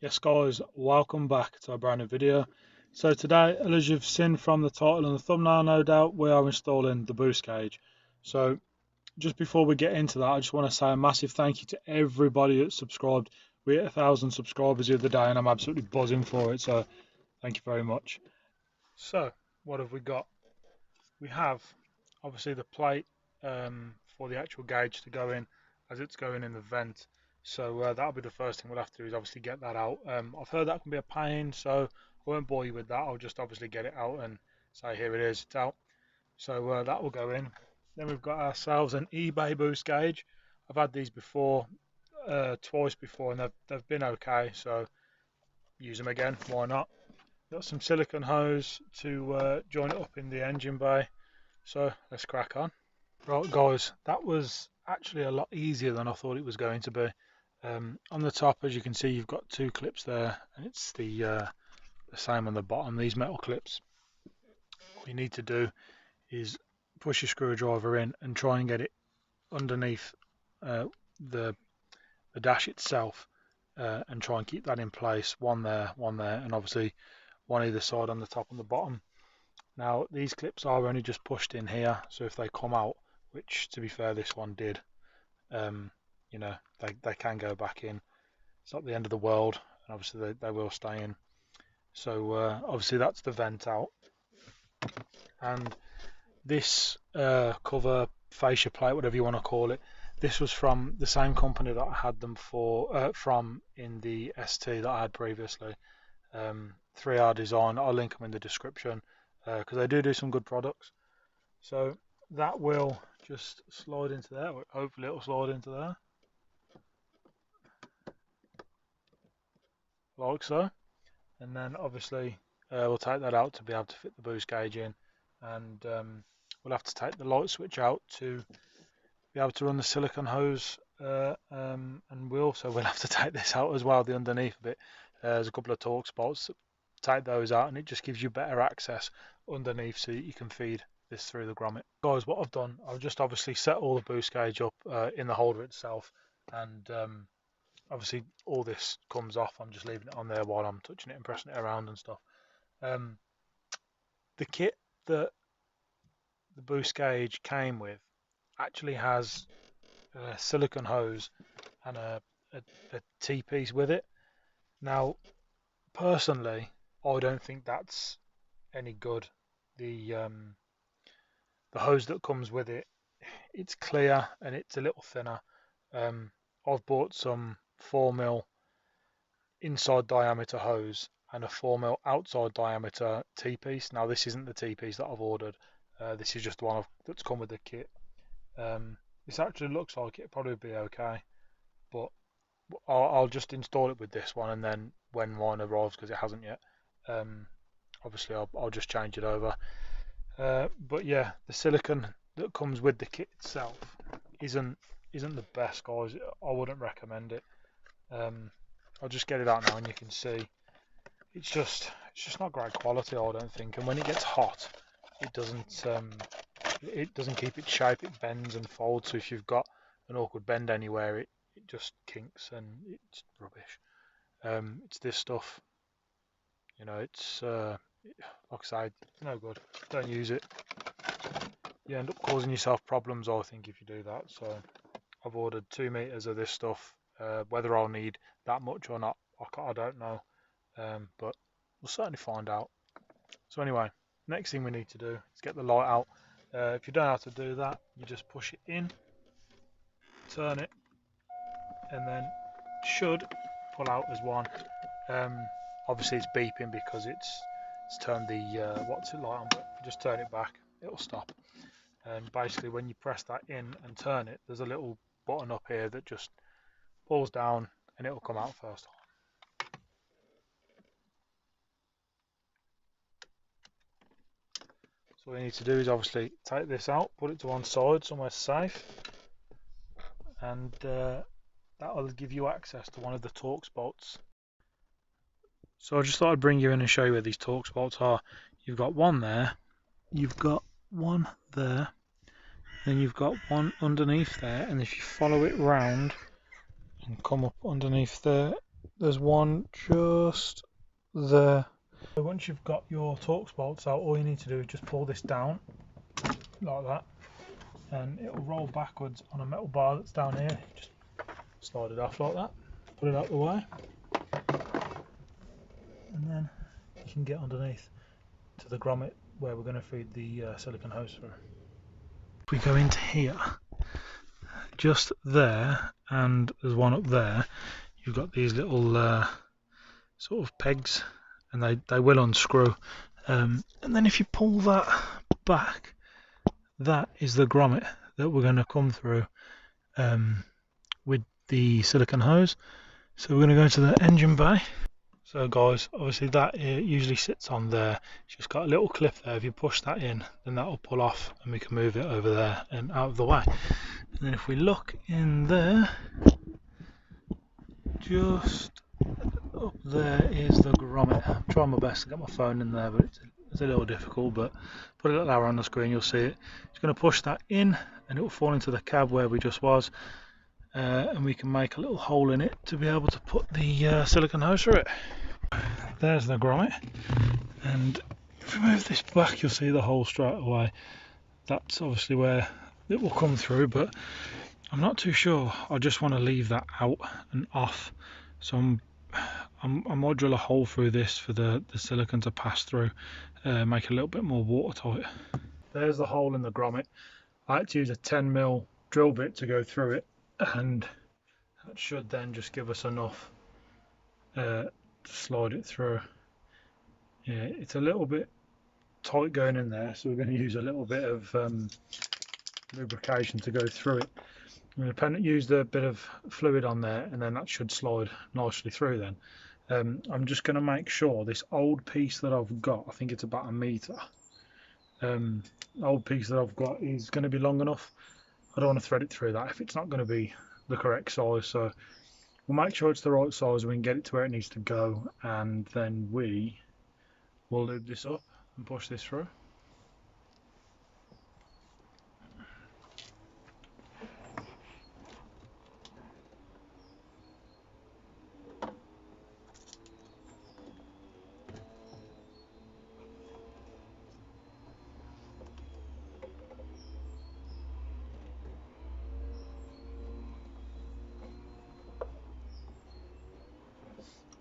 Yes guys, welcome back to a brand new video. So today, as you've seen from the title and the thumbnail no doubt, we are installing the boost gauge. So just before we get into that, I just want to say a massive thank you to everybody that subscribed. We hit 1,000 subscribers the other day and I'm absolutely buzzing for it, so thank you very much. So what have we got? We have obviously the plate for the actual gauge to go in as it's going in the vent. So that'll be the first thing we'll have to do is obviously get that out. I've heard that can be a pain, so I won't bore you with that. I'll just obviously get it out and say here it is, it's out. So that will go in. Then we've got ourselves an eBay boost gauge. I've had these before, twice before, and they've been okay. So use them again, why not? Got some silicone hose to join it up in the engine bay. So let's crack on. Right guys, that was actually a lot easier than I thought it was going to be. On the top, as you can see, you've got two clips there, and it's the same on the bottom, these metal clips. What you need to do is push your screwdriver in and try and get it underneath the dash itself, and try and keep that in place, one there, and obviously one either side on the top and the bottom. Now these clips are only just pushed in here, so if they come out, which to be fair this one did, you know, they can go back in. It's not the end of the world, and obviously they will stay in. So obviously that's the vent out, and this cover, fascia plate, whatever you want to call it, this was from the same company that I had them from in the ST that I had previously. 3R Design. I'll link them in the description because they do some good products. So that will just slide into there. Hopefully it'll slide into there, like so. And then obviously we'll take that out to be able to fit the boost gauge in, and we'll have to take the light switch out to be able to run the silicone hose, and we'll have to take this out as well, the underneath bit. There's a couple of torque spots, take those out, and it just gives you better access underneath so that you can feed this through the grommet. Guys, what I've done, I've just obviously set all the boost gauge up in the holder itself, and obviously all this comes off. I'm just leaving it on there while I'm touching it and pressing it around and stuff. The kit that the boost gauge came with actually has a silicone hose and a T-piece with it. Now personally I don't think that's any good. The hose that comes with it, it's clear and it's a little thinner. I've bought some 4mm inside diameter hose and a 4mm outside diameter T-piece. Now this isn't the T-piece that I've ordered, this is just the one that's come with the kit. This actually looks like it'll probably be okay, but I'll just install it with this one, and then when mine arrives, because it hasn't yet, obviously I'll just change it over. But yeah, the silicone that comes with the kit itself isn't the best, guys. I wouldn't recommend it. I'll just get it out now, and you can see it's just not great quality, I don't think. And when it gets hot, it doesn't keep its shape. It bends and folds. So if you've got an awkward bend anywhere, it just kinks and it's rubbish. It's this stuff, you know. It's like I say, it's no good. Don't use it. You end up causing yourself problems, I think, if you do that. So I've ordered 2 meters of this stuff. Whether I'll need that much or not, I don't know, but we'll certainly find out. So anyway, next thing we need to do is get the light out. If you don't know how to do that, you just push it in, turn it, and then should pull out as one. Obviously it's beeping because it's turned the what's it light on, but just turn it back, it'll stop. And basically when you press that in and turn it, there's a little button up here that just pulls down and it'll come out first. So what you need to do is obviously take this out, put it to one side somewhere safe, and that will give you access to one of the torque spots. So I just thought I'd bring you in and show you where these torque spots are. You've got one there, you've got one there, then you've got one underneath there, and if you follow it round and come up underneath there, there's one just there. So once you've got your Torx bolts out, all you need to do is just pull this down like that, and it will roll backwards on a metal bar that's down here. Just slide it off like that, put it out the way, and then you can get underneath to the grommet where we're going to feed the silicone hose through. If we go into here, just there, and there's one up there, you've got these little sort of pegs, and they will unscrew, and then if you pull that back, that is the grommet that we're going to come through with the silicone hose. So we're going to go to the engine bay. So guys, obviously that usually sits on there. It's just got a little clip there. If you push that in, then that will pull off and we can move it over there and out of the way. And then if we look in there, just up there is the grommet. I'm trying my best to get my phone in there, but it's a little difficult, but put a little arrow on the screen, you'll see it. It's going to push that in and it will fall into the cab where we just was, and we can make a little hole in it to be able to put the silicone hose through it. There's the grommet, and if we move this back, you'll see the hole straight away. That's obviously where it will come through, but I'm not too sure. I just want to leave that out and off, so I might drill a hole through this for the silicone to pass through, make it a little bit more watertight. There's the hole in the grommet. I had to use a 10mm drill bit to go through it, and that should then just give us enough to slide it through. Yeah, it's a little bit tight going in there, so we're going to use a little bit of lubrication to go through it. I'm going to use a bit of fluid on there, and then that should slide nicely through then. I'm just going to make sure this old piece that I've got, I think it's about 1 metre, old piece that I've got is going to be long enough. I don't want to thread it through that if it's not going to be the correct size, so we'll make sure it's the right size, we can get it to where it needs to go, and then we will lube this up and push this through.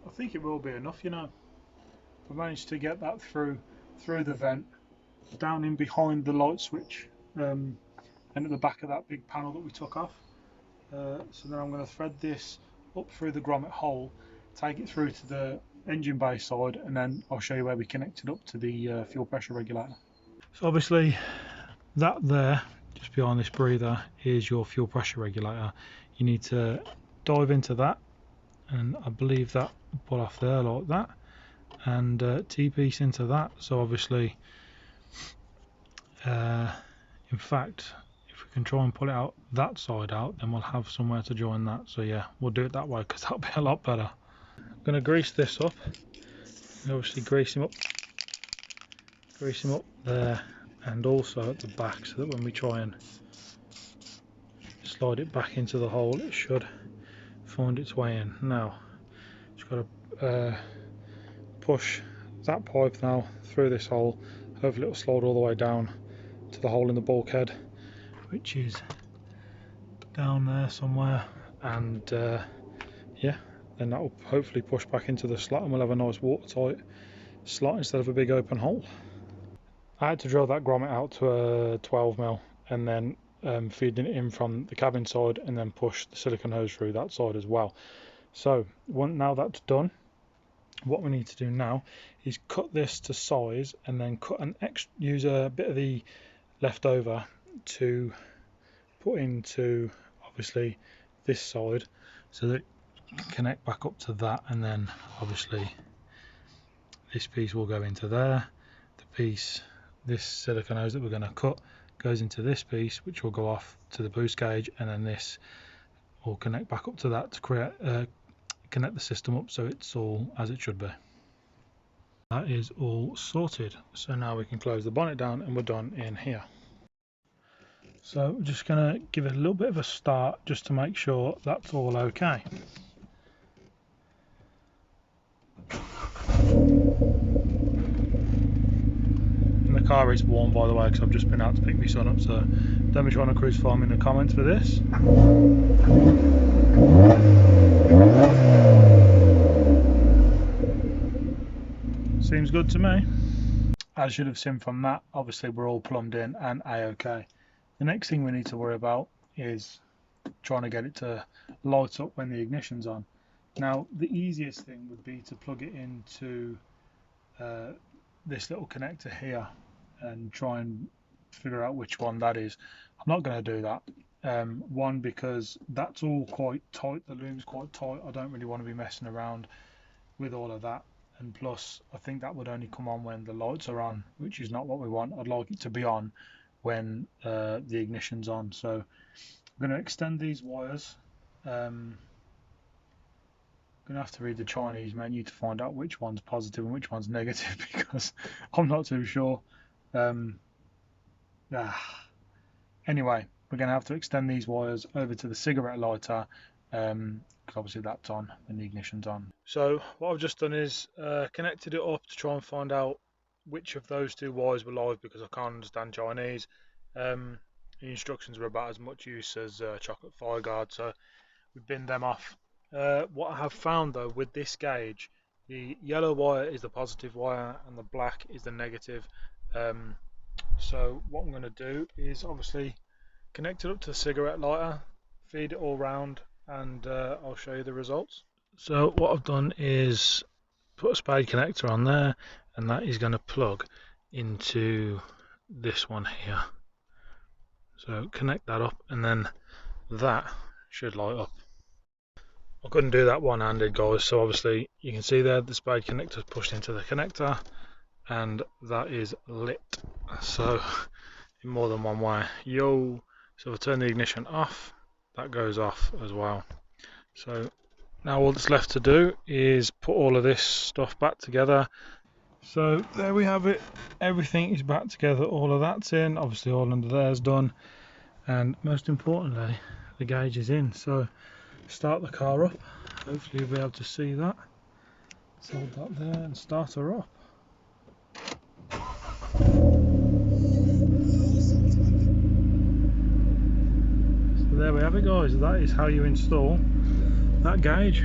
I think it will be enough, you know. I managed to get that through the vent, down in behind the light switch, and at the back of that big panel that we took off. So then I'm going to thread this up through the grommet hole, take it through to the engine bay side, and then I'll show you where we connect it up to the fuel pressure regulator. So obviously that there, just behind this breather, is your fuel pressure regulator. You need to dive into that, and I believe that will pull off there like that, and T-piece into that. So obviously, in fact, if we can try and pull it out that side out, then we'll have somewhere to join that. So yeah, we'll do it that way because that'll be a lot better. I'm going to grease this up, and obviously grease him up there, and also at the back, so that when we try and slide it back into the hole, it should find its way in. Now just got to push that pipe now through this hole. Hopefully it will slide all the way down to the hole in the bulkhead, which is down there somewhere, and yeah, then that will hopefully push back into the slot and we'll have a nice watertight slot instead of a big open hole. I had to drill that grommet out to a 12mm and then feeding it in from the cabin side, and then push the silicone hose through that side as well. So now that's done, what we need to do now is cut this to size, and then use a bit of the leftover to put into obviously this side, so that it can connect back up to that, and then obviously this piece will go into there. This silicone hose that we're going to cut goes into this piece, which will go off to the boost gauge, and then this will connect back up to that to create connect the system up so it's all as it should be. That is all sorted, so now we can close the bonnet down and we're done in here. So we're just going to give it a little bit of a start just to make sure that's all okay. And the car is warm, by the way, because I've just been out to pick my son up, so don't be trying to crucify me in the comments for this. Seems good to me. As you'd have seen from that, obviously we're all plumbed in and a-okay. The next thing we need to worry about is trying to get it to light up when the ignition's on. Now, the easiest thing would be to plug it into this little connector here and try and figure out which one that is. I'm not going to do that. One, because that's all quite tight, the loom's quite tight. I don't really want to be messing around with all of that. And plus, I think that would only come on when the lights are on, which is not what we want. I'd like it to be on when the ignition's on. So I'm going to extend these wires. I'm going to have to read the Chinese menu to find out which one's positive and which one's negative, because I'm not too sure. Anyway, we're going to have to extend these wires over to the cigarette lighter, because obviously that's on when the ignition's on. So what I've just done is connected it up to try and find out which of those two wires were live, because I can't understand Chinese. The instructions were about as much use as chocolate fire guard, so we binned them off. What I have found though with this gauge, the yellow wire is the positive wire and the black is the negative. So what I'm going to do is obviously connect it up to the cigarette lighter, feed it all round, and I'll show you the results. So what I've done is put a spade connector on there, and that is going to plug into this one here. So connect that up, and then that should light up. I couldn't do that one-handed, guys, so obviously you can see there the spade connector is pushed into the connector, and that is lit. So in more than one way. So if I turn the ignition off, that goes off as well. So now all that's left to do is put all of this stuff back together. So there we have it, everything is back together, all of that's in, obviously all under there is done, and most importantly the gauge is in. So start the car up, hopefully you'll be able to see that. So hold that there and start her up. So there we have it, guys, that is how you install that gauge.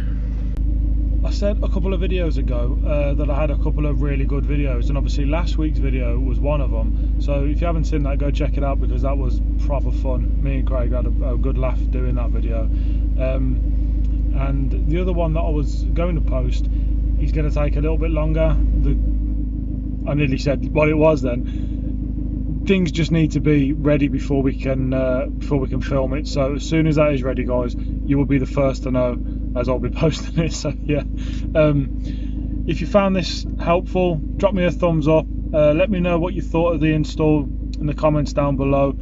I said a couple of videos ago that I had a couple of really good videos, and obviously last week's video was one of them. So if you haven't seen that, go check it out, because that was proper fun. Me and Craig had a good laugh doing that video. And the other one that I was going to post is going to take a little bit longer. I nearly said what it was then. Things just need to be ready before we can film it. So as soon as that is ready, guys, you will be the first to know, as I'll be posting it. So yeah, if you found this helpful, drop me a thumbs up. Let me know what you thought of the install in the comments down below.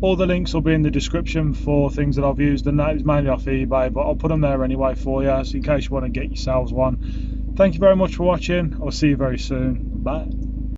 All the links will be in the description for things that I've used, and that is mainly off eBay, but I'll put them there anyway for you, so in case you want to get yourselves one. Thank you very much for watching. I'll see you very soon. Bye.